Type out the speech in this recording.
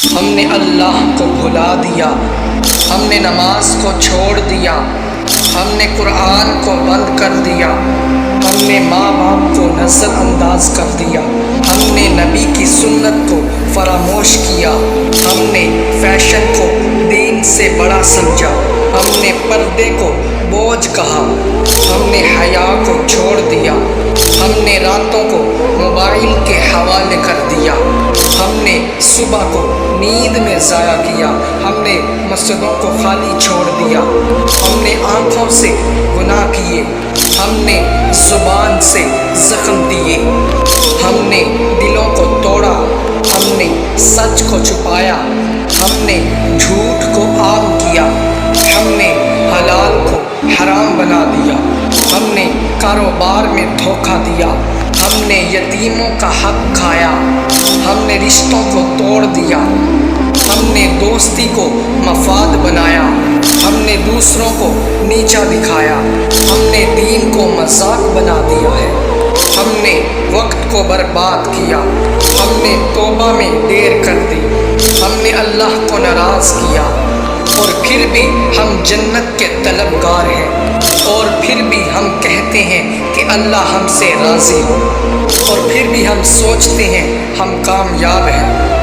ہم نے اللہ کو بھلا دیا، ہم نے نماز کو چھوڑ دیا، ہم نے قرآن کو بند کر دیا، ہم نے ماں باپ کو نظر انداز کر دیا، ہم نے نبی کی سنت کو فراموش کیا، ہم نے فیشن کو دین سے بڑا سمجھا، ہم نے پردے کو بوجھ کہا، ہم نے حیا کو چھوڑ دیا، ہم نے راتوں کو موبائل کے حوالے کر دیا، ہم نے صبح کو نیند میں ضائع کیا، ہم نے مسجدوں کو خالی چھوڑ دیا، ہم نے آنکھوں سے گناہ کیے، ہم نے زبان سے زخم دیے، ہم نے دلوں کو توڑا، ہم نے سچ کو چھپایا، ہم نے جھوٹ کو عام کیا، ہم نے حلال کو حرام بنا دیا، ہم نے کاروبار میں دھوکہ دیا، ہم نے یتیموں کا حق کھایا، ہم نے رشتوں کو توڑ دیا، ہم نے دوستی کو مفاد بنایا، ہم نے دوسروں کو نیچا دکھایا، ہم نے دین کو مذاق بنا دیا ہے، ہم نے وقت کو برباد کیا، ہم نے توبہ میں دیر کر دی، ہم نے اللہ کو ناراض کیا، اور پھر بھی ہم جنت کے طلبگار ہیں، اور پھر بھی ہم کہتے ہیں کہ اللہ ہم سے راضی ہو، اور پھر بھی ہم سوچتے ہیں ہم کامیاب ہیں۔